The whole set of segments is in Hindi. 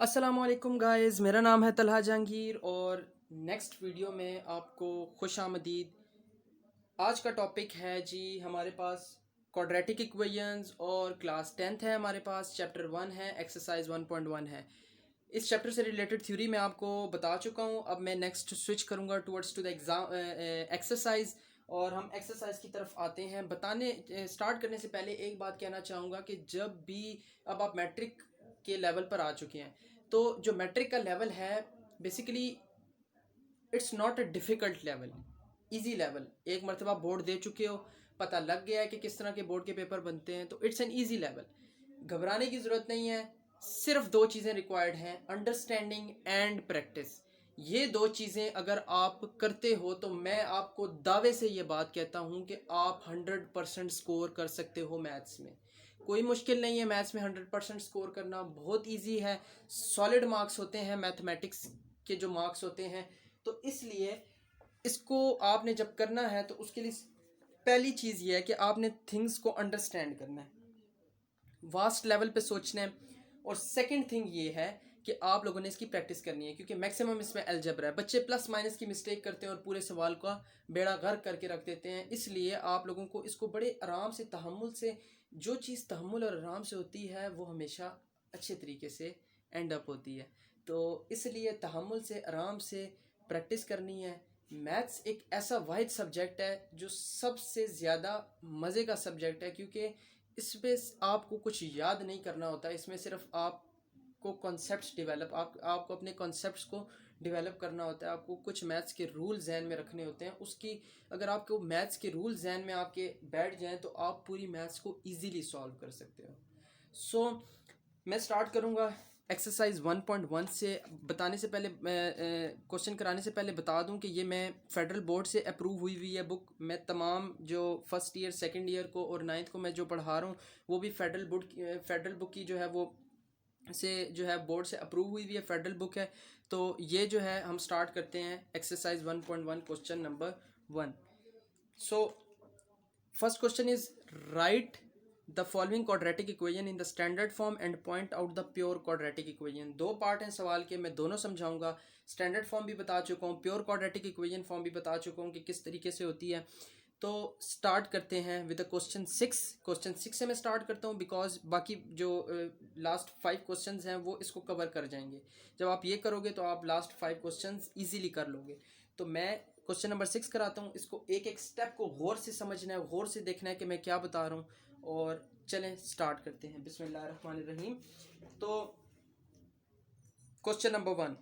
अस्सलामुअलैकुम गाइस, मेरा नाम है तलहा जहांगीर और नेक्स्ट वीडियो में आपको खुश आमदीद। आज का टॉपिक है जी हमारे पास क्वाड्रेटिक इक्वेशंस और क्लास 10th है। हमारे पास चैप्टर 1 है, एक्सरसाइज 1.1 है। इस चैप्टर से रिलेटेड थ्योरी मैं आपको बता चुका हूँ। अब मैं नेक्स्ट स्विच करूँगा towards to the exam exercise और हम एक्सरसाइज की तरफ आते हैं। बताने स्टार्ट करने से पहले एक बात कहना चाहूँगा कि जब भी अब आप मैट्रिक के लेवल पर आ चुके हैं तो जो मैट्रिक का लेवल है basically it's not a difficult level, easy level. एक मरतबा बोर्ड दे चुके हो, पता लग गया है कि किस तरह के बोर्ड के पेपर बनते हैं, तो इट्स एन ईजी लेवल। घबराने की ज़रूरत नहीं है। सिर्फ दो चीज़ें रिक्वायर्ड हैं, अंडरस्टैंडिंग एंड प्रैक्टिस। ये दो चीज़ें अगर आप करते हो तो मैं आपको दावे से ये बात कहता हूँ कि आप 100% स्कोर कर सकते हो मैथ्स में। कोई मुश्किल नहीं है मैथ्स में 100% स्कोर करना, बहुत इजी है। सॉलिड मार्क्स होते हैं मैथमेटिक्स के जो मार्क्स होते हैं, तो इसलिए इसको आपने जब करना है तो उसके लिए पहली चीज़ ये है कि आपने थिंग्स को अंडरस्टैंड करना है, वास्ट लेवल पे सोचना है। और सेकंड थिंग ये है कि आप लोगों ने इसकी प्रैक्टिस करनी है, क्योंकि मैक्सिमम इसमें अलजेब्रा है। बच्चे प्लस माइनस की मिस्टेक करते हैं और पूरे सवाल का बेड़ा गर्क करके रख देते हैं। इसलिए आप लोगों को इसको बड़े आराम से, तहम्मुल से, जो चीज़ तहम्मुल और आराम से होती है वो हमेशा अच्छे तरीके से एंड अप होती है। तो इसलिए तहम्मुल से, आराम से प्रैक्टिस करनी है। मैथ्स एक ऐसा वाहिद सब्जेक्ट है जो सबसे ज़्यादा मज़े का सब्जेक्ट है, क्योंकि इसमें आपको कुछ याद नहीं करना होता। इसमें सिर्फ आपको कॉन्सेप्ट्स डेवलप आपको अपने कॉन्सेप्ट्स को डेवलप करना होता है। आपको कुछ मैथ्स के रूल जहन में रखने होते हैं। उसकी अगर आपको मैथ्स के रूल जहन में आपके बैठ जाएं तो आप पूरी मैथ्स को इजीली सॉल्व कर सकते हो। सो मैं स्टार्ट करूँगा एक्सरसाइज 1.1 से। बताने से पहले क्वेश्चन कराने से पहले बता दूं कि ये मैं फेडरल बोर्ड से अप्रूव हुई है बुक। मैं तमाम जो फर्स्ट ईयर, सेकंड ईयर को और नाइन्थ को मैं जो पढ़ा रहा हूँ वो भी फेडरल बुक की जो है वो से जो है बोर्ड से अप्रूव हुई है, फेडरल बुक है। तो ये जो है हम स्टार्ट करते हैं exercise 1.1 question number 1। So first question is right the following quadratic equation in the standard form and point out the pure quadratic equation. दो पार्ट हैं सवाल के, मैं दोनों समझाऊंगा। स्टैंडर्ड फॉर्म भी बता चुका हूँ, प्योर क्वाड्रेटिक इक्वेशन फॉर्म भी बता चुका हूँ कि किस तरीके से होती है। तो स्टार्ट करते हैं विद द क्वेश्चन 6। क्वेश्चन 6 से मैं स्टार्ट करता हूँ बिकॉज बाकी जो लास्ट 5 क्वेश्चंस हैं वो इसको कवर कर जाएंगे। जब आप ये करोगे तो आप लास्ट 5 क्वेश्चंस इजीली कर लोगे। तो मैं क्वेश्चन नंबर 6 कराता हूँ। इसको एक एक स्टेप को गौर से समझना है, गौर से देखना है कि मैं क्या बता रहा हूँ। और चलें स्टार्ट करते हैं, बिस्मिल्लाहिर्रहमानिर्रहीम। तो क्वेश्चन नंबर 1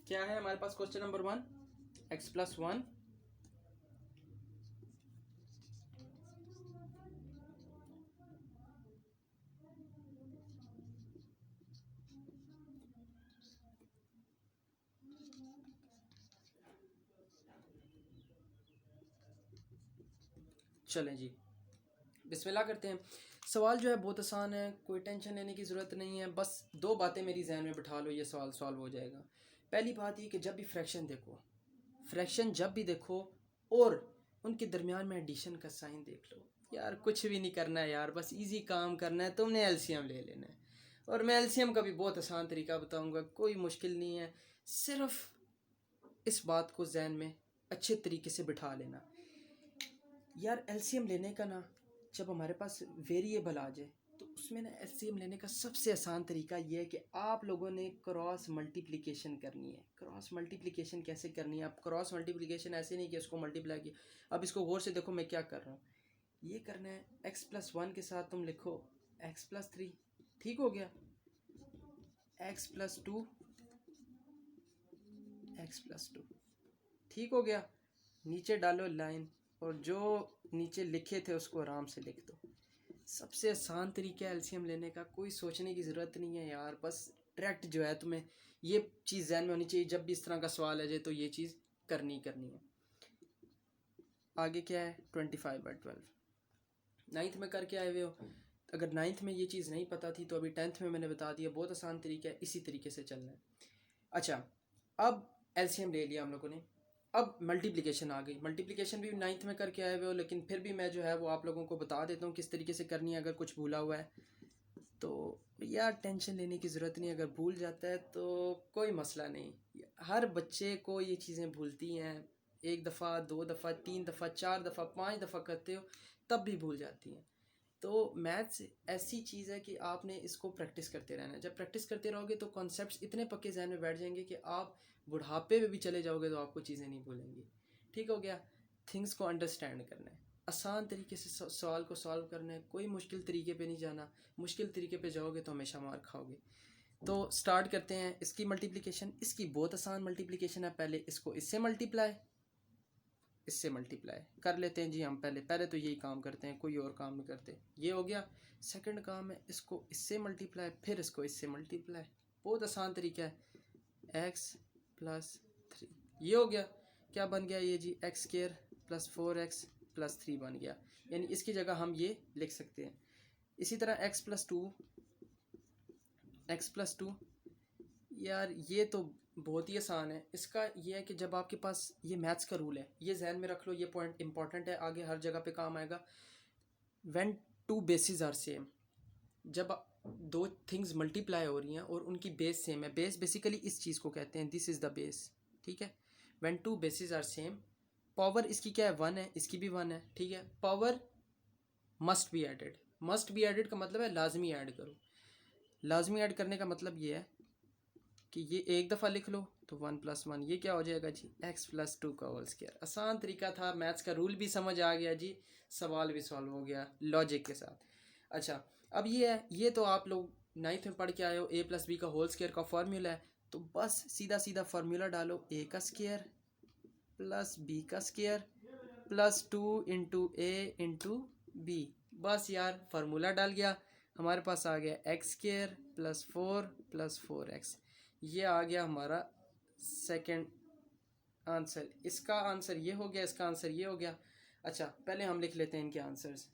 क्या है हमारे पास? क्वेश्चन नंबर 1, x+1 चलें जी, बिस्मिल्लाह करते हैं। सवाल जो है बहुत आसान है, कोई टेंशन लेने की ज़रूरत नहीं है। बस दो बातें मेरी जहन में बिठा लो, ये सवाल सॉल्व हो जाएगा। पहली बात ये कि जब भी फ्रैक्शन जब भी देखो और उनके दरमियान में एडिशन का साइन देख लो। यार कुछ भी नहीं करना है यार, बस इजी काम करना है, तुमने एलसीएम ले लेना है। और मैं एलसीएम का भी बहुत आसान तरीका बताऊंगा, कोई मुश्किल नहीं है। सिर्फ इस बात को जहन में अच्छे तरीके से बिठा लेना। यार एलसीएम लेने का ना, जब हमारे पास वेरिएबल आ जाए तो उसमें ना एलसीएम लेने का सबसे आसान तरीका ये है कि आप लोगों ने क्रॉस मल्टीप्लिकेशन करनी है। क्रॉस मल्टीप्लिकेशन कैसे करनी है? आप क्रॉस मल्टीप्लिकेशन ऐसे नहीं कि उसको मल्टीप्लाई किया। अब इसको गौर से देखो मैं क्या कर रहा हूँ। ये करना है x+1 के साथ तुम लिखो x+3, ठीक हो गया। x+2 x+2, ठीक हो गया। नीचे डालो लाइन और जो नीचे लिखे थे उसको आराम से लिख दो। सबसे आसान तरीका है एलसीएम लेने का, कोई सोचने की ज़रूरत नहीं है यार। बस डायरेक्ट जो है तुम्हें ये चीज़ जहन में होनी चाहिए, जब भी इस तरह का सवाल आ जाए तो ये चीज़ करनी है। आगे क्या है? 25/12 नाइन्थ में करके आए हुए हो। अगर नाइन्थ में ये चीज़ नहीं पता थी तो अभी 10th में मैंने बता दिया। बहुत आसान तरीका है, इसी तरीके से चलना है। अच्छा, अब एलसीएम ले लिया हम लोगों ने। अब मल्टीप्लिकेशन आ गई। मल्टीप्लिकेशन भी 9th में करके आए हुए हो, लेकिन फिर भी मैं जो है वो आप लोगों को बता देता हूँ किस तरीके से करनी है। अगर कुछ भूला हुआ है तो यार टेंशन लेने की ज़रूरत नहीं, अगर भूल जाता है तो कोई मसला नहीं। हर बच्चे को ये चीज़ें भूलती हैं, एक दफ़ा, दो दफ़ा, तीन दफ़ा, चार दफ़ा, 5 दफ़ा करते हो तब भी भूल जाती हैं। तो मैथ्स ऐसी चीज़ है कि आपने इसको प्रैक्टिस करते रहना है। जब प्रैक्टिस करते रहोगे तो कॉन्सेप्ट्स इतने पक्के जहन में बैठ जाएंगे कि आप बुढ़ापे में भी चले जाओगे तो आपको चीज़ें नहीं भूलेंगी। ठीक हो गया। थिंग्स को अंडरस्टैंड करना है, आसान तरीके से सवाल को सॉल्व करना है, कोई मुश्किल तरीके पे नहीं जाना। मुश्किल तरीके पे जाओगे तो हमेशा मार खाओगे। तो स्टार्ट करते हैं इसकी मल्टीप्लिकेशन। इसकी बहुत आसान मल्टीप्लिकेशन है। पहले इसको इससे मल्टीप्लाई, इससे मल्टीप्लाई कर लेते हैं जी हम। पहले पहले तो यही काम करते हैं, कोई और काम नहीं करते। ये हो गया। सेकंड काम है इसको इससे मल्टीप्लाई, फिर इसको इससे मल्टीप्लाई। बहुत आसान तरीका है। एक्स प्लस 3, ये हो गया। क्या बन गया ये जी? X square plus 4x plus 3 बन गया। यानी इसकी जगह हम ये लिख सकते हैं। इसी तरह एक्स प्लस 2, एक्स प्लस 2, यार ये तो बहुत ही आसान है। इसका ये है कि जब आपके पास ये मैथ्स का रूल है, ये जहन में रख लो, ये पॉइंट इंपॉर्टेंट है, आगे हर जगह पे काम आएगा। When two bases are same, जब दो थिंग्स मल्टीप्लाई हो रही हैं और उनकी बेस सेम है, बेस बेसिकली इस चीज़ को कहते हैं, दिस इज़ द बेस। ठीक है। When two bases are same, power इसकी क्या है? 1 है, इसकी भी 1 है। ठीक है। Power must be added. Must be added का मतलब है लाजमी ऐड करो। लाजमी ऐड करने का मतलब ये है कि ये एक दफ़ा लिख लो तो 1 + 1, ये क्या हो जाएगा जी? x + 2 का होल स्क्वायर। आसान तरीका था, मैथ्स का रूल भी समझ आ गया जी, सवाल भी सॉल्व हो गया लॉजिक के साथ। अच्छा, अब ये है, ये तो आप लोग 9th में पढ़ के आए हो, a + b का होल स्क्वायर का फॉर्मूला है। तो बस सीधा सीधा फार्मूला डालो, a का स्क्वायर प्लस b का square plus 2 into a into B. बस यार फार्मूला डाल गया, हमारे पास आ गया x square plus 4 plus 4x। ये आ गया हमारा सेकंड आंसर। इसका आंसर ये हो गया, इसका आंसर ये हो गया। अच्छा, पहले हम लिख लेते हैं इनके आंसर्स।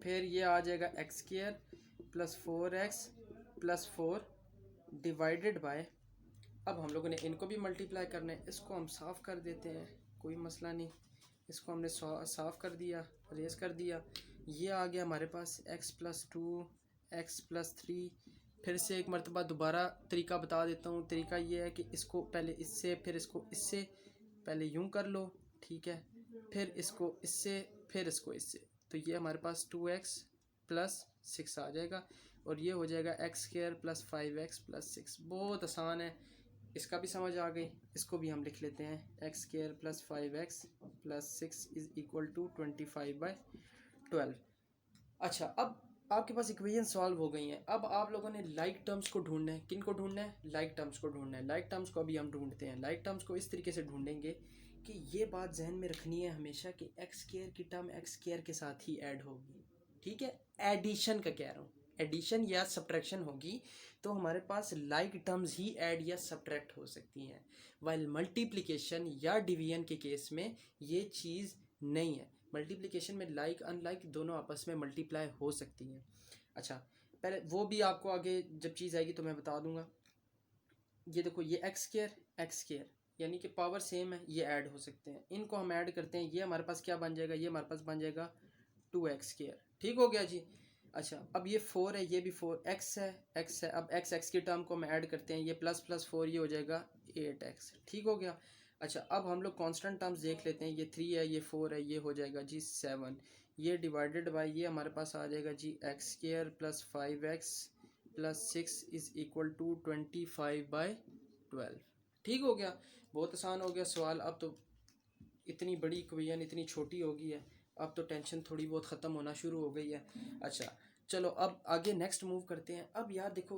फिर ये आ जाएगा x square plus 4x plus 4 divided by, अब हम लोगों ने इनको भी मल्टीप्लाई करना है। इसको हम साफ़ कर देते हैं, कोई मसला नहीं। इसको हमने साफ़ कर दिया, रेस कर दिया। ये आ गया हमारे पास x + 2 x + 3। फिर से एक मरतबा दोबारा तरीका बता देता हूँ। तरीका ये है कि इसको पहले इससे, फिर इसको इससे, पहले यूं कर लो। ठीक है। फिर इसको इससे, फिर इसको इससे, तो ये हमारे पास 2x + 6 आ जाएगा। और ये हो जाएगा x² + 5x + 6। बहुत आसान है, इसका भी समझ आ गई। इसको भी हम लिख लेते हैं, x² + 5x + 6 = 25/12। अच्छा, अब आपके पास इक्वेशन सॉल्व हो गई हैं। अब आप लोगों ने लाइक टर्म्स को ढूंढना है। किन को ढूंढना है? लाइक टर्म्स को ढूंढना है। लाइक टर्म्स को अभी हम ढूंढते हैं। लाइक टर्म्स को इस तरीके से ढूंढेंगे कि ये बात जहन में रखनी है हमेशा कि x² की टर्म x² के साथ ही ऐड होगी। ठीक है। एडिशन का कह रहा हूँ, एडिशन या सब्ट्रैक्शन होगी तो हमारे पास लाइक टर्म्स ही ऐड या सब्ट्रैक्ट हो सकती हैं। वाइल मल्टीप्लिकेशन या डिवीजन के केस में ये चीज़ नहीं है। मल्टीप्लिकेशन में लाइक अनलाइक दोनों आपस में मल्टीप्लाई हो सकती हैं। अच्छा, पहले वो भी आपको आगे जब चीज़ आएगी तो मैं बता दूंगा। ये देखो, ये x² यानी कि पावर सेम है, ये ऐड हो सकते हैं। इनको हम ऐड करते हैं, ये हमारे पास क्या बन जाएगा? ये हमारे पास बन जाएगा 2x²। ठीक हो गया जी। अच्छा, अब ये 4 है, ये भी 4x है, x है। अब x की टर्म को हम ऐड करते हैं, ये ++4, ये हो जाएगा 8x। ठीक हो गया। अच्छा, अब हम लोग कांस्टेंट टर्म्स देख लेते हैं। ये 3 है, ये 4 है, ये हो जाएगा जी 7। ये डिवाइडेड बाय, ये हमारे पास आ जाएगा जी x² + 5x + 6 = 25/12। ठीक हो गया। बहुत आसान हो गया सवाल। अब तो इतनी बड़ी इक्वेशन इतनी छोटी हो गई है, अब तो टेंशन थोड़ी बहुत ख़त्म होना शुरू हो गई है। अच्छा, चलो अब आगे नेक्स्ट मूव करते हैं। अब यार देखो,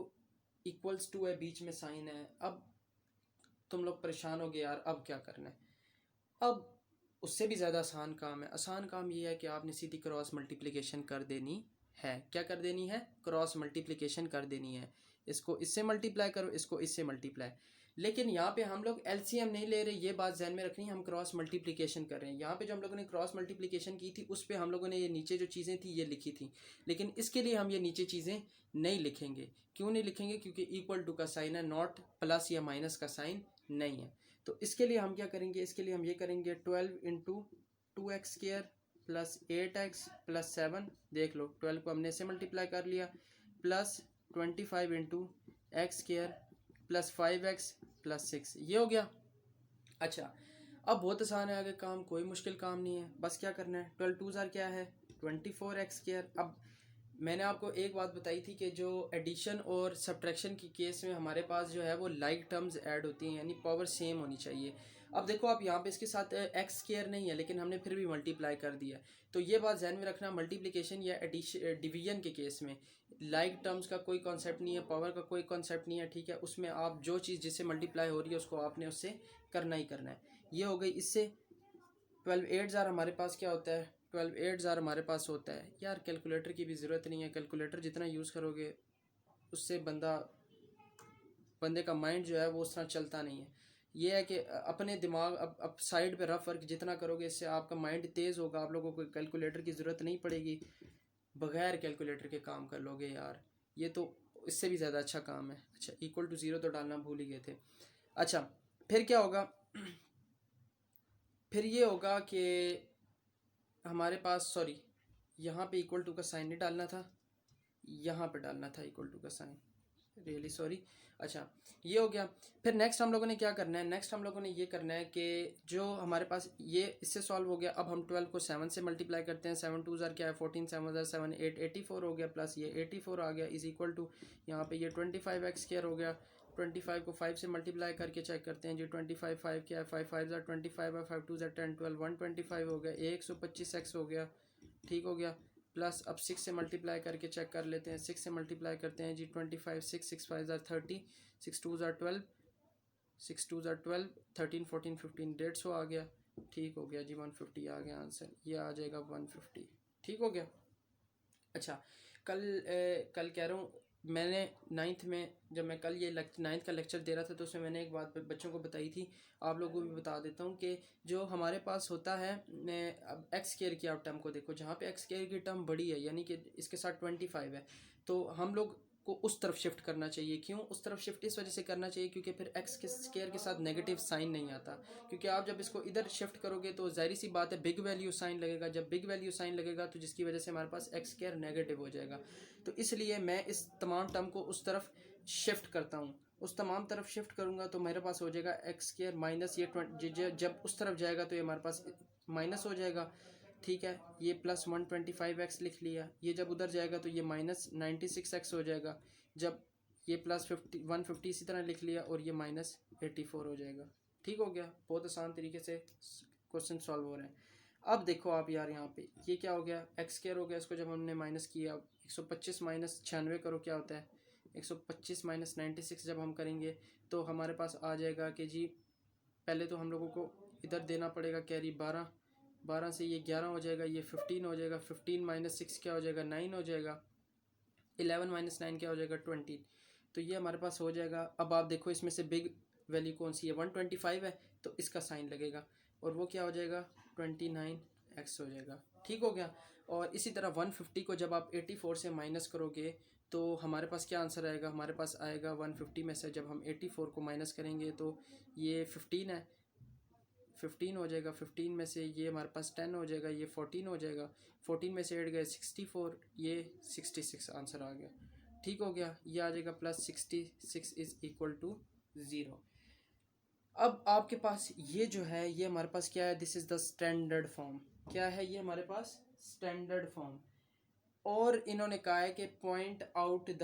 =2 है, बीच में साइन है। अब तुम लोग परेशान हो गए यार, अब क्या करना है? अब उससे भी ज़्यादा आसान काम है। आसान काम ये है कि आपने सीधी क्रॉस मल्टीप्लिकेशन कर देनी है। क्या कर देनी है? क्रॉस मल्टीप्लिकेशन कर देनी है। इसको इससे मल्टीप्लाई करो, इसको इससे मल्टीप्लाई। लेकिन यहाँ पे हम लोग एलसीएम नहीं ले रहे, ये बात ध्यान में रखनी है, हम क्रॉस मल्टीप्लिकेशन कर रहे हैं। यहाँ पे जो हम लोगों ने क्रॉस मल्टीप्लिकेशन की थी उस पर हम लोगों ने ये नीचे जो चीज़ें थी ये लिखी थी, लेकिन इसके लिए हम ये नीचे चीज़ें नहीं लिखेंगे। क्यों नहीं लिखेंगे? क्योंकि इक्वल टू का साइन है, नॉट प्लस या माइनस का साइन नहीं है। तो इसके लिए हम क्या करेंगे, इसके लिए हम ये करेंगे 12 into 2x² plus 8x plus 7, देख लो 12 को हमने से मल्टीप्लाई कर लिया, plus 25 into x² plus 5x plus 6, ये हो गया। अच्छा, अब बहुत आसान है आगे काम, कोई मुश्किल काम नहीं है, बस क्या करना है, 12 टू ज़ार क्या है 24x²। अब मैंने आपको एक बात बताई थी कि जो एडिशन और सब्ट्रैक्शन की केस में हमारे पास जो है वो लाइक टर्म्स ऐड होती हैं, यानी पावर सेम होनी चाहिए। अब देखो आप यहाँ पे इसके साथ x² नहीं है, लेकिन हमने फिर भी मल्टीप्लाई कर दिया। तो ये बात ध्यान में रखना, मल्टीप्लिकेशन या एडिशन डिवीजन के केस में लाइक टर्म्स का कोई कॉन्सेप्ट नहीं है, पावर का कोई कॉन्सेप्ट नहीं है, ठीक है। उसमें आप जो चीज़ जिससे मल्टीप्लाई हो रही है उसको आपने उससे करना ही करना है। ये हो गई इससे 12 8 ज़ार हमारे पास क्या होता है, 12 8 ज़ार हमारे पास होता है, यार कैलकुलेटर की भी ज़रूरत नहीं है, कैलकुलेटर जितना यूज़ करोगे उससे बंदे का माइंड जो है वो उस तरह चलता नहीं है। ये है कि अपने दिमाग अब साइड पे रफ वर्क जितना करोगे इससे आपका माइंड तेज़ होगा, आप लोगों को कैलकुलेटर की ज़रूरत नहीं पड़ेगी, बगैर कैलकुलेटर के काम कर लोगे यार, ये तो इससे भी ज़्यादा अच्छा काम है। अच्छा, इक्वल टू ज़ीरो तो डालना भूल ही गए थे। अच्छा, फिर क्या होगा, फिर ये होगा कि हमारे पास, सॉरी यहाँ पे इक्वल टू का साइन नहीं डालना था, यहाँ पे डालना था इक्वल टू का साइन, रियली सॉरी। अच्छा, ये हो गया। फिर नेक्स्ट हम लोगों ने क्या करना है, नेक्स्ट हम लोगों ने ये करना है कि जो हमारे पास ये इससे सॉल्व हो गया, अब हम 12 को 7 से मल्टीप्लाई करते हैं, 7 टू ज़ार क्या है 14, 7 ज़ार 7 8 84 हो गया, प्लस ये 84 आ गया, इज इक्वल टू यहाँ पे ये 25x² हो गया। 25 को 5 से मल्टीप्लाई करके चेक करते हैं जी, 25 5 क्या है 5 5 ज़ार 25 है, 5 2 ज़ार 10 12 125 हो गया, 125x हो गया, ठीक हो गया। प्लस अब 6 से मल्टीप्लाई करके चेक कर लेते हैं, 6 से मल्टीप्लाई करते हैं जी, 25 6 6 5 ज़ार 30, 6 2 ज़ार 12, 6 2 ज़ार 12, 13 14 15 150 आ गया, ठीक हो गया जी, 150 आ गया आंसर, ये आ जाएगा 150, ठीक हो गया। अच्छा, कल कह रहा हूँ, मैंने नाइन्थ में जब मैं कल ये नाइन्थ का लेक्चर दे रहा था तो उसमें मैंने एक बात बच्चों को बताई थी, आप लोगों को भी बता देता हूँ कि जो हमारे पास होता है, अब x² की आप टर्म को देखो, जहाँ पे x² की टर्म बड़ी है यानी कि इसके साथ 25 है, तो हम लोग को उस तरफ शिफ्ट करना चाहिए। क्यों उस तरफ शिफ्ट इस वजह से करना चाहिए क्योंकि फिर x² के साथ नेगेटिव साइन नहीं आता, क्योंकि आप जब इसको इधर शिफ्ट करोगे तो जाहिर सी बात है बिग वैल्यू साइन लगेगा, जब बिग वैल्यू साइन लगेगा तो जिसकी वजह से हमारे पास x² नेगेटिव हो जाएगा। तो इसलिए मैं इस तमाम टर्म को उस तरफ शिफ्ट करता हूँ, उस तमाम तरफ शिफ्ट करूँगा तो मेरे पास हो जाएगा x² माइनस ये 20, जब उस तरफ जाएगा तो ये हमारे पास माइनस हो जाएगा, ठीक है। ये प्लस 125x लिख लिया, ये जब उधर जाएगा तो ये माइनस 96x हो जाएगा, जब ये प्लस 150 इसी तरह लिख लिया और ये माइनस 84 हो जाएगा, ठीक हो गया। बहुत आसान तरीके से क्वेश्चन सॉल्व हो रहे हैं। अब देखो आप यार, यहाँ पे ये क्या हो गया, x² हो गया, इसको जब हमने माइनस किया 125 माइनस 96 करो क्या होता है 125 माइनस 96, जब हम करेंगे तो हमारे पास आ जाएगा कि जी, पहले तो हम लोगों को इधर देना पड़ेगा कैरी 12, 12 से ये 11 हो जाएगा, ये 15 हो जाएगा, 15 माइनस 6 क्या हो जाएगा 9 हो जाएगा, 11 माइनस 9 क्या हो जाएगा 20, तो ये हमारे पास हो जाएगा। अब आप देखो इसमें से बिग वैल्यू कौन सी है, 125 है, तो इसका साइन लगेगा और वो क्या हो जाएगा 29x हो जाएगा, ठीक हो गया। और इसी तरह 150 को जब आप 84 से माइनस करोगे तो हमारे पास क्या आंसर आएगा, हमारे पास आएगा 150 में से जब हम 84 को माइनस करेंगे तो ये 15 है, 15 हो जाएगा, 15 में से ये हमारे पास 10 हो जाएगा, ये 14 हो जाएगा, 14 में से 8 गए 64, ये 66 आंसर आ गया, ठीक हो गया। ये आ जाएगा प्लस 66 इज इक्वल टू 0। अब आपके पास ये जो है ये हमारे पास क्या है, this is the standard form, क्या है ये हमारे पास स्टैंडर्ड फॉर्म। और इन्होंने कहा है कि point out the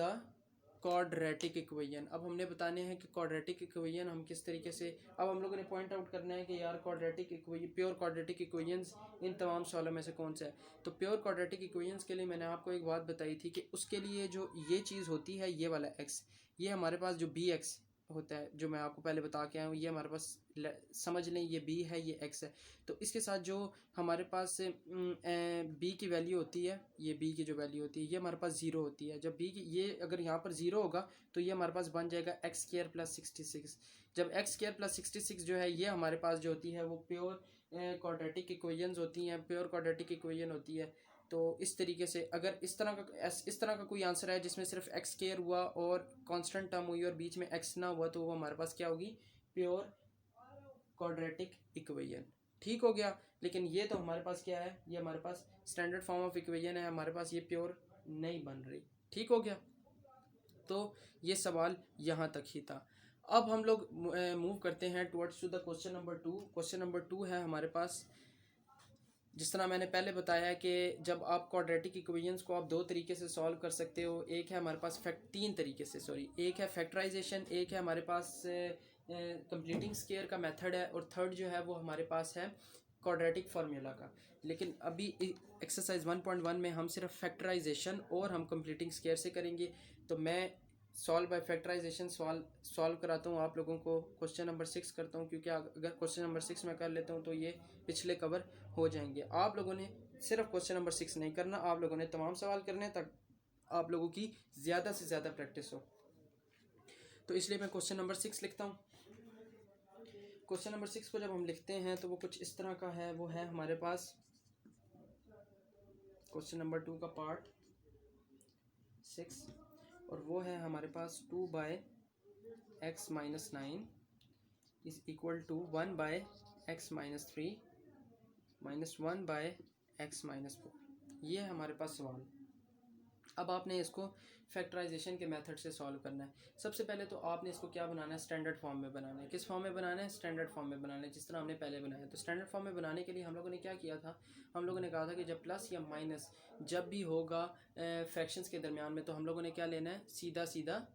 quadratic equation. अब हमने बताने हैं कि क्वाड्रेटिक इक्वेशन हम किस तरीके से, अब हम लोगों ने पॉइंट आउट करना है कि यार quadratic equation, pure quadratic equations इन तमाम सवालों में से कौन सा है। तो प्योर क्वाड्रेटिक इक्वेशंस के लिए मैंने आपको एक बात बताई थी कि उसके लिए जो ये चीज़ होती है, ये वाला एक्स, ये हमारे पास जो बी एक्स होता है जो मैं आपको पहले बता के आया हूँ, ये हमारे पास समझ लें ये बी है, ये एक्स है। तो इसके साथ जो हमारे पास बी की वैल्यू होती है, ये बी की जो वैल्यू होती है ये हमारे पास ज़ीरो होती है। जब बी की ये अगर यहाँ पर ज़ीरो होगा तो ये हमारे पास बन जाएगा एक्स स्क्वायर प्लस 66। जब एक्स स्क्वायर प्लस 66 जो है ये हमारे पास जो होती है वो प्योर क्वाड्रेटिक इक्वेशंस होती हैं, प्योर क्वाड्रेटिक इक्वेशन होती है। तो इस तरीके से अगर इस तरह का कोई आंसर है जिसमें सिर्फ एक्स स्क्वायर हुआ और कांस्टेंट टर्म हुई और बीच में एक्स ना हुआ, तो वो हमारे पास क्या होगी, प्योर क्वाड्रेटिक इक्वेशन। ठीक हो गया। लेकिन ये तो हमारे पास क्या है, ये हमारे पास स्टैंडर्ड फॉर्म ऑफ इक्वेशन है, हमारे पास ये प्योर नहीं बन रही। ठीक हो गया। तो ये सवाल यहाँ तक ही था। अब हम लोग मूव करते हैं towards to the question number 2। Question number 2 है हमारे पास, जिस तरह मैंने पहले बताया कि जब आप क्वाड्रेटिक इक्वेशंस को आप दो तरीके से सॉल्व कर सकते हो। एक है हमारे पास तीन तरीके से, सॉरी, एक है फैक्टराइजेशन, एक है हमारे पास कंप्लीटिंग स्क्वायर का मेथड है, और थर्ड जो है वो हमारे पास है क्वाड्रेटिक फार्मूला का। लेकिन अभी एक्सरसाइज 1.1 में हम सिर्फ फैक्टराइजेशन और हम कंप्लीटिंग स्क्वायर से करेंगे। तो मैं सॉल्व बाय फैक्टराइजेशन सॉल्व कराता हूँ आप लोगों को। क्वेश्चन नंबर 6 करता हूँ, क्योंकि अगर क्वेश्चन नंबर 6 में कर लेता हूँ तो ये पिछले कवर हो जाएंगे। आप लोगों ने सिर्फ क्वेश्चन नंबर 6 नहीं करना, आप लोगों ने तमाम सवाल करने तक आप लोगों की ज़्यादा से ज़्यादा प्रैक्टिस हो। तो इसलिए मैं क्वेश्चन नंबर 6 लिखता हूँ। क्वेश्चन नंबर 6 को जब हम लिखते हैं तो वो कुछ इस तरह का है। वो है हमारे पास क्वेश्चन नंबर 2 का पार्ट 6, और वो है हमारे पास 2 by x minus 9 is equal to 1 by x minus 3 minus 1 by x minus 4। ये है हमारे पास सवाल। अब आपने इसको फैक्टराइजेशन के मेथड से सॉल्व करना है। सबसे पहले तो आपने इसको क्या बनाना है, स्टैंडर्ड फॉर्म में बनाना है। किस फॉर्म में बनाना है, स्टैंडर्ड फॉर्म में बनाना है, जिस तरह हमने पहले बनाया। तो स्टैंडर्ड फॉर्म में बनाने के लिए हम लोगों ने क्या किया था, हम लोगों ने कहा था कि जब प्लस या माइनस जब भी होगा फ्रैक्शंस के दरमियान में, तो हम लोगों ने क्या लेना है, सीधा सीधा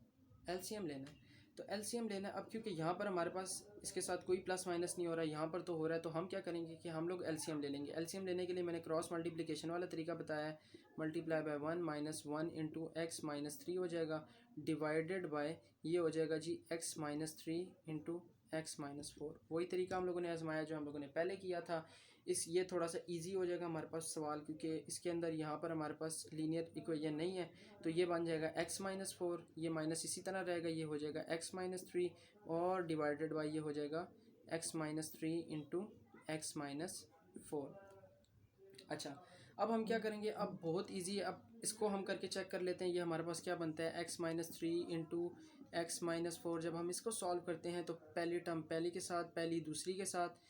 एलसीएम लेना है। तो एलसीएम लेना है। अब क्योंकि यहाँ पर हमारे पास इसके साथ कोई प्लस माइनस नहीं हो रहा है, यहाँ पर तो हो रहा है, तो हम क्या करेंगे कि हम लोग एलसीएम ले लेंगे। एलसीएम लेने के लिए मैंने क्रॉस मल्टीप्लिकेशन वाला तरीका बताया है। Multiply by 1 minus 1 into x minus 3 हो जाएगा, डिवाइडेड बाय ये हो जाएगा जी x minus 3 into x minus 4। वही तरीका हम लोगों ने आजमाया जो हम लोगों ने पहले किया था। ये थोड़ा सा इजी हो जाएगा हमारे पास सवाल, क्योंकि इसके अंदर यहाँ पर हमारे पास लीनियर इक्वेशन नहीं है। तो ये बन जाएगा एक्स माइनस 4, ये माइनस इसी तरह रहेगा, ये हो जाएगा एक्स माइनस 3, और डिवाइडेड बाई ये हो जाएगा x minus 3 into x minus 4। अच्छा, अब हम क्या करेंगे, अब बहुत इजी है। अब इसको हम करके चेक कर लेते हैं। ये हमारे पास क्या बनता है, x minus 3 into x minus 4। जब हम इसको सॉल्व करते हैं तो पहली टर्म पहली के साथ, पहली दूसरी के साथ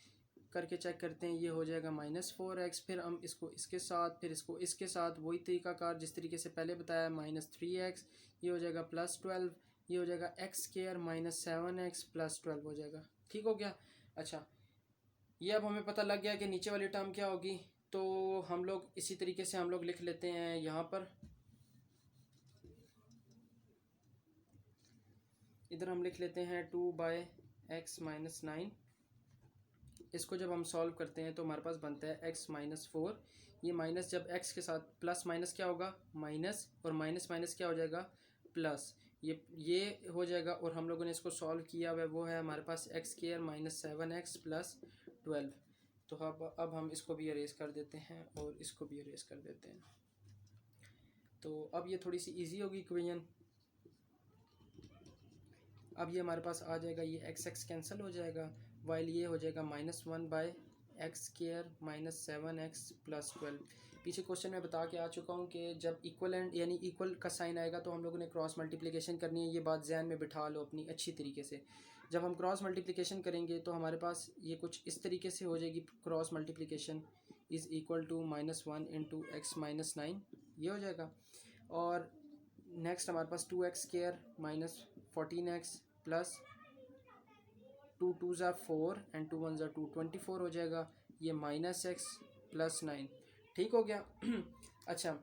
करके चेक करते हैं। ये हो जाएगा -4x, फिर हम इसको इसके साथ, फिर इसको इसके साथ, वही तरीकाकार जिस तरीके से पहले बताया, -3x, ये हो जाएगा +12, ये हो जाएगा एक्स स्क्वायर -7x +12 हो जाएगा। ठीक हो गया। अच्छा, ये अब हमें पता लग गया कि नीचे वाली टर्म क्या होगी। तो हम लोग इसी तरीके से हम लोग लिख लेते हैं यहाँ पर, इधर हम लिख लेते हैं 2 बाय एक्स माइनस 9। इसको जब हम सॉल्व करते हैं तो हमारे पास बनता है एक्स माइनस 4। ये माइनस जब एक्स के साथ प्लस माइनस क्या होगा, माइनस, और माइनस माइनस क्या हो जाएगा, प्लस। ये हो जाएगा। और हम लोगों ने इसको सॉल्व किया हुआ वो है हमारे पास एक्स स्क्वायर -7x +12। तो अब हम इसको भी अरेज कर देते हैं और इसको भी अरेज कर देते हैं। तो अब ये थोड़ी सी इजी होगी इक्वेशन। अब ये हमारे पास आ जाएगा, ये एक्स एक्स कैंसिल हो जाएगा, वाइल ये हो जाएगा -1 बाय एक्स स्क्वायर -7x +12। पीछे क्वेश्चन में बता के आ चुका हूँ कि जब इक्वल एंड यानी इक्वल का साइन आएगा तो हम लोगों ने क्रॉस मल्टीप्लिकेशन करनी है। ये बात जहन में बिठा लो अपनी अच्छी तरीके से। जब हम क्रॉस मल्टीप्लिकेशन करेंगे तो हमारे पास ये कुछ इस तरीके से हो जाएगी, cross multiplication is equal to -1 into x minus 9, ये हो जाएगा। और नेक्स्ट हमारे पास 2x² -14x प्लस 2 2 ज़ा 4 एंड 2 1 ज़ा 2, 24 हो जाएगा। ये -x +9। ठीक हो गया। अच्छा,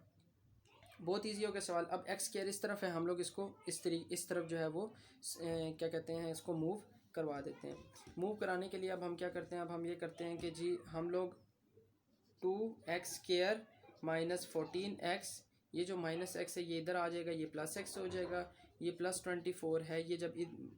बहुत इजी हो गया सवाल। अब x² इस तरफ है, हम लोग इसको इस तरफ जो है वो क्या कहते हैं, इसको मूव करवा देते हैं। मूव कराने के लिए अब हम क्या करते हैं, अब हम ये करते हैं कि जी हम लोग 2x² -14x, ये जो -x है ये इधर आ जाएगा, ये +x हो जाएगा। ये +24 है, ये जब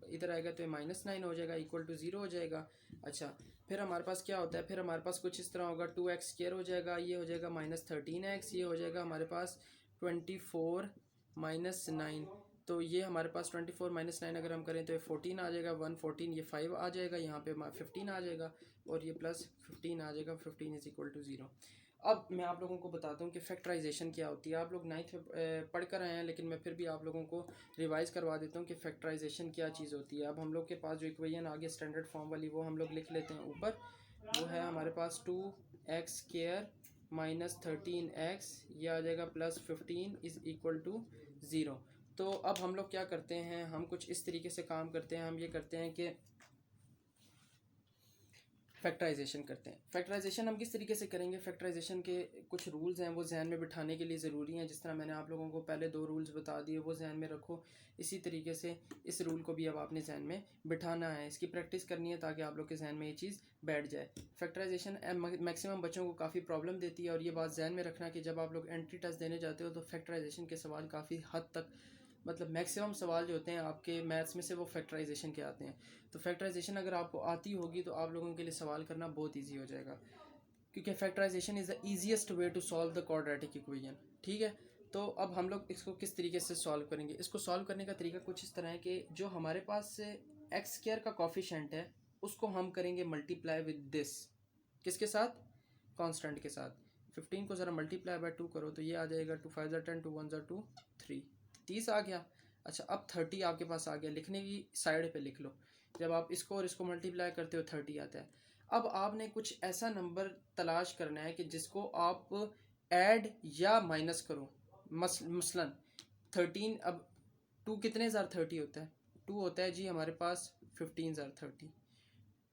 इधर आएगा तो ये -9 हो जाएगा, इक्वल टू 0 हो जाएगा। अच्छा, फिर हमारे पास क्या होता है, फिर हमारे पास कुछ इस तरह होगा, 2x² हो जाएगा, ये हो जाएगा -13x, ये हो जाएगा हमारे पास 24 -9। तो ये हमारे पास 24 -9 अगर हम करें तो ये 14 आ जाएगा, 114, ये 5 आ जाएगा, यहाँ पे 15 आ जाएगा, और ये +15 आ जाएगा, 15 इज इक्वल टू 0। अब मैं आप लोगों को बताता हूँ कि फैक्टराइजेशन क्या होती है। आप लोग 9th में पढ़ कर आए हैं, लेकिन मैं फिर भी आप लोगों को रिवाइज करवा देता हूँ कि फैक्टराइजेशन क्या चीज़ होती है। अब हम लोग के पास जो इक्वेशन आ गई स्टैंडर्ड फॉर्म वाली, वो हम लोग लिख लेते हैं ऊपर। वो है हमारे पास 2x² -13x, ये आ जाएगा +15 इज़ इक्वल टू 0। तो अब हम लोग क्या करते हैं, हम कुछ इस तरीके से काम करते हैं। हम ये करते हैं कि फैक्टराइजेशन करते हैं। फैक्टराइजेशन हम किस तरीके से करेंगे, फैक्टराइजेशन के कुछ रूल्स हैं, वो जहन में बिठाने के लिए ज़रूरी हैं। जिस तरह मैंने आप लोगों को पहले 2 रूल्स बता दिए, वो जहन में रखो। इसी तरीके से इस रूल को भी अब आपने जहन में बिठाना है, इसकी प्रैक्टिस करनी है, ताकि आप लोग के जहन में ये चीज़ बैठ जाए। फैक्टराइजेशन मैक्सिमम बच्चों को काफ़ी प्रॉब्लम देती है, और ये बात जहन में रखना कि जब आप लोग एंट्री टेस्ट देने जाते हो तो फैक्टराइजेशन के सवाल काफ़ी हद तक, मतलब मैक्सिमम सवाल जो होते हैं आपके मैथ्स में से, वो फैक्टराइजेशन के आते हैं। तो फैक्टराइजेशन अगर आपको आती होगी तो आप लोगों के लिए सवाल करना बहुत ईजी हो जाएगा, क्योंकि factorization is the easiest way to solve the quadratic equation. ठीक है, तो अब हम लोग इसको किस तरीके से सॉल्व करेंगे। इसको सॉल्व करने का तरीका कुछ इस तरह है कि जो हमारे पास x² का कॉफिशेंट है, उसको हम करेंगे मल्टीप्लाई विद दिस, किसके साथ, कांस्टेंट के साथ। 15 को ज़रा मल्टीप्लाई बाय 2 करो तो ये आ जाएगा, 2 5 10, 2 1 2, 3, 30 आ गया। अच्छा, अब 30 आपके पास आ गया, लिखने की साइड पे लिख लो। जब आप इसको और इसको मल्टीप्लाई करते हो 30 आता है। अब आपने कुछ ऐसा नंबर तलाश करना है कि जिसको आप ऐड या माइनस करो। मसलन 13, अब 2 कितने ज़ार 30 होता है, 2 होता है जी हमारे पास 15 ज़ार 30।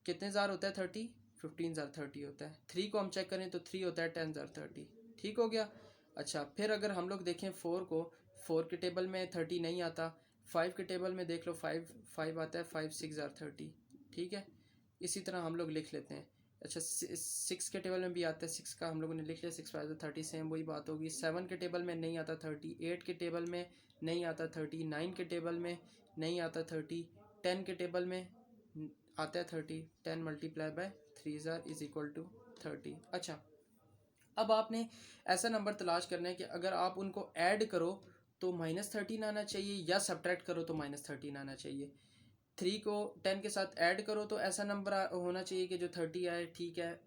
कितने ज़ार होता है 30, 15 ज़ार 30 होता है। 3 को हम चेक करें तो 3 होता है 10 ज़ार 30। ठीक हो गया। अच्छा, फिर अगर हम लोग देखें 4 को, 4 के टेबल में 30 नहीं आता, 5 के टेबल में देख लो, 5 आता है, 5 6 ज़ार 30। ठीक है, इसी तरह हम लोग लिख लेते हैं। अच्छा, 6 के टेबल में भी आता है, 6 का हम लोगों ने लिख लिया, 6 5 30, सेम वही बात होगी। 7 के टेबल में नहीं आता 30, 8 के टेबल में नहीं आता 30, 9 के टेबल में नहीं आता 30, 10 के टेबल में आता है 30। 10 मल्टीप्लाई बाय 3 ज़ार इज इक्वल टू 30। अच्छा, अब आपने ऐसा नंबर तलाश करना है कि अगर आप उनको ऐड करो तो -13 आना चाहिए, या सब्ट्रैक्ट करो तो -13 आना चाहिए। 3 को 10 के साथ ऐड करो तो ऐसा नंबर होना चाहिए कि जो 30 आए। ठीक है,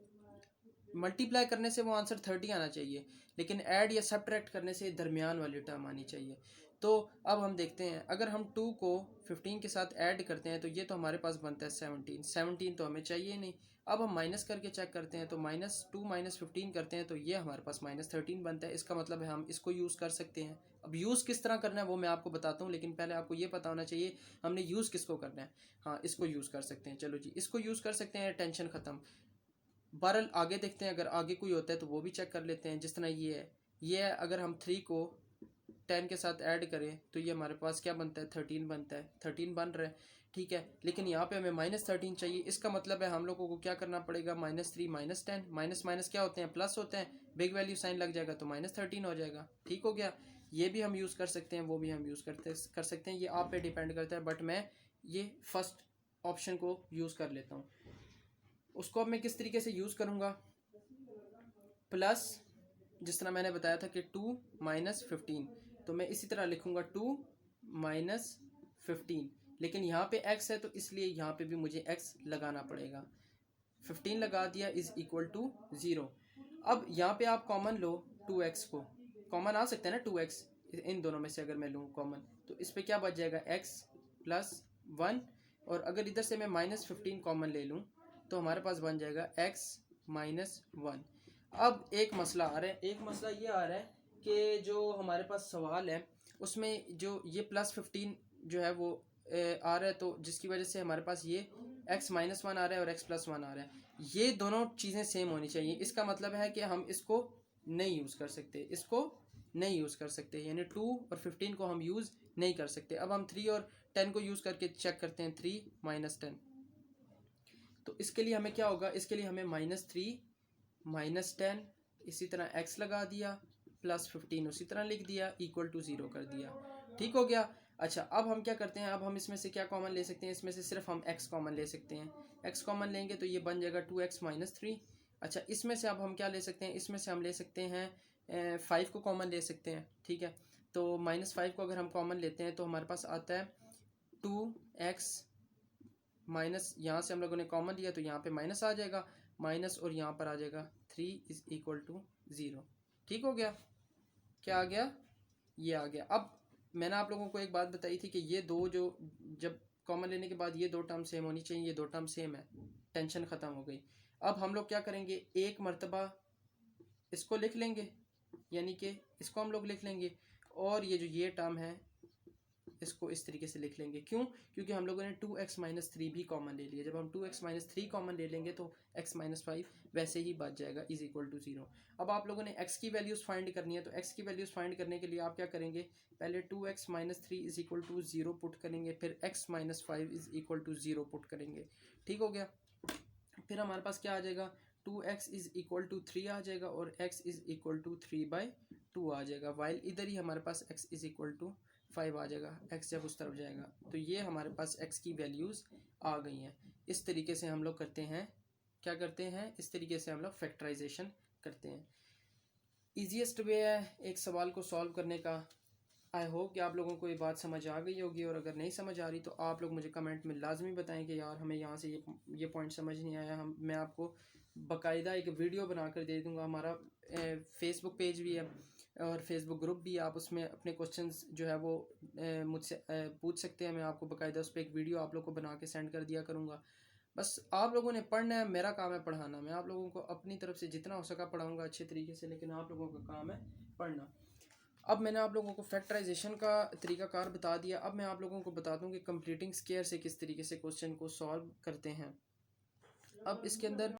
मल्टीप्लाई करने से वो आंसर 30 आना चाहिए, लेकिन ऐड या सब्ट्रैक्ट करने से दरमियान वाली टर्म आनी चाहिए। तो अब हम देखते हैं, अगर हम 2 को 15 के साथ ऐड करते हैं तो ये तो हमारे पास बनता है 17। 17 तो हमें चाहिए नहीं। अब हम माइनस करके चेक करते हैं तो -2 -15 करते हैं तो ये हमारे पास -13 बनता है। इसका मतलब है हम इसको यूज़ कर सकते हैं। अब यूज़ किस तरह करना है वो मैं आपको बताता हूँ, लेकिन पहले आपको ये पता होना चाहिए हमने यूज़ किसको करना है। हाँ, इसको यूज़ कर सकते हैं, चलो जी इसको यूज़ कर सकते हैं, टेंशन ख़त्म। बहरहाल आगे देखते हैं, अगर आगे कोई होता है तो वो भी चेक कर लेते हैं। जिस तरह ये है, अगर हम 3 को 10 के साथ ऐड करें तो ये हमारे पास क्या बनता है, 13 बनता है। 13 बन रहा है, ठीक है, लेकिन यहाँ पे हमें -13 चाहिए। इसका मतलब है हम लोगों को क्या करना पड़ेगा, -3 -10, माइनस माइनस क्या होते हैं, प्लस होते हैं। बिग वैल्यू साइन लग जाएगा तो -13 हो जाएगा। ठीक हो गया, ये भी हम यूज़ कर सकते हैं, वो भी हम यूज़ कर सकते हैं, ये आप पे डिपेंड करता है। बट मैं ये फर्स्ट ऑप्शन को यूज़ कर लेता हूँ। उसको अब मैं किस तरीके से यूज़ करूँगा, प्लस, जिस तरह मैंने बताया था कि 2 -15, तो मैं इसी तरह लिखूँगा 2 -15, लेकिन यहाँ पे x है तो इसलिए यहाँ पे भी मुझे x लगाना पड़ेगा। 15 लगा दिया इज़ इक्वल टू 0। अब यहाँ पे आप कॉमन लो 2x को, कॉमन आ सकता है ना 2x, इन दोनों में से अगर मैं लूँ कॉमन तो इस पर क्या बच जाएगा, x + 1। और अगर इधर से मैं -15 कॉमन ले लूँ तो हमारे पास बन जाएगा x - 1। अब एक मसला आ रहा है, एक मसला ये आ रहा है कि जो हमारे पास सवाल है उसमें जो ये +15 जो है वो आ रहा है, तो जिसकी वजह से हमारे पास ये x - 1 आ रहा है और x + 1 आ रहा है। ये दोनों चीज़ें सेम होनी चाहिए। इसका मतलब है कि हम इसको नहीं यूज़ कर सकते, इसको नहीं यूज़ कर सकते, यानी 2 और 15 को हम यूज़ नहीं कर सकते। अब हम 3 और 10 को यूज़ करके चेक करते हैं, 3 - 10। तो इसके लिए हमें क्या होगा, इसके लिए हमें -3 -10, इसी तरह x लगा दिया, +15 उसी तरह लिख दिया, इक्वल टू 0 कर दिया। ठीक हो गया। अच्छा, अब हम क्या करते हैं, अब हम इसमें से क्या कॉमन ले सकते हैं, इसमें से सिर्फ हम x कॉमन ले सकते हैं। x कॉमन लेंगे तो ये बन जाएगा 2x माइनस 3। अच्छा, इसमें से अब हम क्या ले सकते हैं, इसमें से हम ले सकते हैं 5 को कॉमन ले सकते हैं, ठीक है। तो -5 को अगर हम कॉमन लेते हैं तो हमारे पास आता है 2x माइनस, यहाँ से हम लोगों ने कॉमन लिया तो यहाँ पे माइनस आ जाएगा, माइनस और यहाँ पर आ जाएगा 3 इज इक्वल टू 0। ठीक हो गया, क्या आ गया, ये आ गया। अब मैंने आप लोगों को एक बात बताई थी कि ये दो जो, जब कॉमन लेने के बाद ये दो टर्म सेम होनी चाहिए, ये दो टर्म सेम है, टेंशन ख़त्म हो गई। अब हम लोग क्या करेंगे, एक मर्तबा इसको लिख लेंगे, यानी कि इसको हम लोग लिख लेंगे, और ये जो ये टर्म है इसको इस तरीके से लिख लेंगे। क्यों, क्योंकि हम लोगों ने 2x माइनस 3 भी कॉमन ले लिया। जब हम 2x माइनस 3 कॉमन ले लेंगे तो x माइनस 5 वैसे ही बच जाएगा इज इक्वल टू 0। अब आप लोगों ने x की वैल्यूज़ फाइंड करनी है, तो x की वैल्यूज़ फाइंड करने के लिए आप क्या करेंगे, पहले 2x minus 3 is equal to 0 put करेंगे, फिर x minus 5 is equal to 0 put करेंगे। ठीक हो गया, फिर हमारे पास क्या आ जाएगा, 2x इज इक्वल टू 3 आ जाएगा और x इज इक्वल टू 3/2 आ जाएगा, वाइल इधर ही हमारे पास x इज इक्वल टू 5 आ जाएगा, x जब उस तरफ जाएगा। तो ये हमारे पास x की वैल्यूज़ आ गई हैं। इस तरीके से हम लोग करते हैं, क्या करते हैं, इस तरीके से हम लोग फैक्टराइजेशन करते हैं। ईजीएस्ट वे है एक सवाल को सॉल्व करने का। आई होप कि आप लोगों को ये बात समझ आ गई होगी, और अगर नहीं समझ आ रही तो आप लोग मुझे कमेंट में लाजमी बताएं कि यार हमें यहाँ से ये पॉइंट समझ नहीं आया। मैं आपको बाकायदा एक वीडियो बना कर दे दूँगा। हमारा फेसबुक पेज भी है और फेसबुक ग्रुप भी, आप उसमें अपने क्वेश्चंस जो है वो मुझसे पूछ सकते हैं। मैं आपको बाकायदा उस पर एक वीडियो आप लोग को बना के सेंड कर दिया करूँगा। बस आप लोगों ने पढ़ना है, मेरा काम है पढ़ाना। मैं आप लोगों को अपनी तरफ से जितना हो सका पढ़ाऊँगा अच्छे तरीके से, लेकिन आप लोगों का काम है पढ़ना। अब मैंने आप लोगों को फैक्टराइजेशन का तरीकाकार बता दिया। अब मैं आप लोगों को बता दूं कि कंप्लीटिंग स्क्वायर से किस तरीके से क्वेश्चन को सॉल्व करते हैं। अब इसके अंदर